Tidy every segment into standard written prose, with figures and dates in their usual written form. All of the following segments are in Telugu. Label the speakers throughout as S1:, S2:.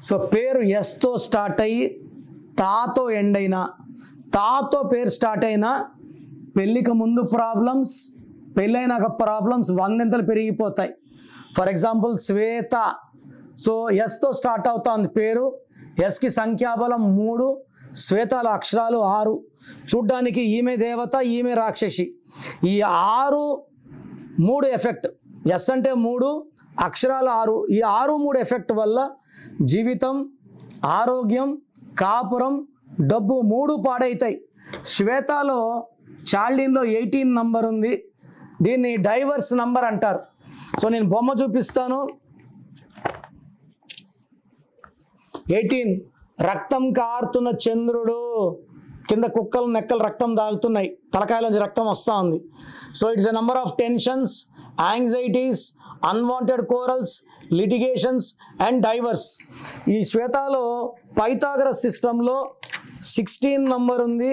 S1: సో పేరు ఎస్తో స్టార్ట్ అయ్యి తాతో ఎండ్ అయినా, తాతో పేరు స్టార్ట్ అయినా పెళ్ళికి ముందు ప్రాబ్లమ్స్, పెళ్ళైనాక ప్రాబ్లమ్స్ వందెంతలు పెరిగిపోతాయి. ఫర్ ఎగ్జాంపుల్ శ్వేత, సో ఎస్తో స్టార్ట్ అవుతుంది పేరు, ఎస్కి సంఖ్యాబలం 3, శ్వేతల అక్షరాలు 6. చూడ్డానికి ఈమె దేవత, ఈమె రాక్షసి. ఈ 6 3 ఎఫెక్ట్, ఎస్ అంటే 3, అక్షరాలు 6, ఈ 6 3 ఎఫెక్ట్ వల్ల జీవితం, ఆరోగ్యం, కాపురం, డబ్బు 3 పాడైతాయి. శ్వేతలో చాల్డీన్లో 18 నంబర్ ఉంది, దీన్ని డైవర్స్ నంబర్ అంటారు. సో నేను బొమ్మ చూపిస్తాను. 18 రక్తం కారుతున్న చంద్రుడు, కింద కుక్కలు నెక్కలు రక్తం తాగుతున్నాయి, తలకాయలోంచి రక్తం వస్తూ ఉంది. So it's a number of tensions, anxieties, unwanted corals, litigations and diverse. ఈ శ్వేతలో పైథాగరస్ సిస్టంలో 16 నంబర్ ఉంది.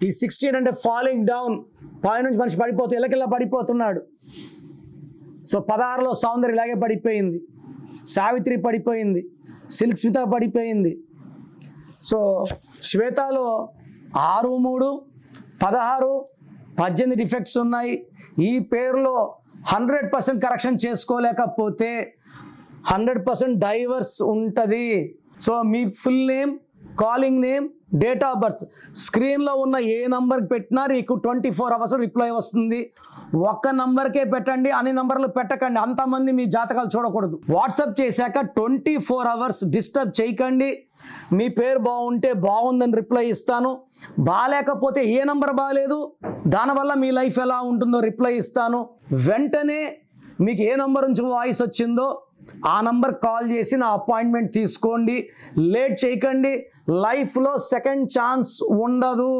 S1: ఈ 16 అంటే ఫాలింగ్ డౌన్, పై నుంచి మనిషి పడిపోతూ ఎలకెల్లా పడిపోతున్నాడు. సో 16లో సౌందర్య ఇలాగే పడిపోయింది, సావిత్రి పడిపోయింది, సిల్క్ స్మిత పడిపోయింది. సో శ్వేతలో 6 3 16 18 డిఫెక్ట్స్ ఉన్నాయి. ఈ పేరులో 100% కరెక్షన్ చేసుకోలేకపోతే 100% డైవర్స్ ఉంటుంది. So me full name, calling name, date of birth స్క్రీన్లో ఉన్న ఏ నంబర్కి పెట్టినా మీకు 24 అవర్స్ రిప్లై వస్తుంది. ఒక్క నంబర్కే పెట్టండి, అన్ని నంబర్లు పెట్టకండి, అంతమంది మీ జాతకాలు చూడకూడదు. వాట్సాప్ చేశాక 24 అవర్స్ డిస్టర్బ్ చేయకండి. మీ పేరు బాగుంటే బాగుందని రిప్లై ఇస్తాను, బాగాలేకపోతే ఏ నంబర్ బాగాలేదు దానివల్ల మీ లైఫ్ ఎలా ఉంటుందో రిప్లై ఇస్తాను. వెంటనే మీకు ఏ నంబర్ నుంచి వాయిస్ వచ్చిందో ఆ నంబర్ కాల్ చేసి నా అపాయింట్మెంట్ తీసుకోండి. లేట్ చేయకండి, లైఫ్లో సెకండ్ ఛాన్స్ ఉండదు.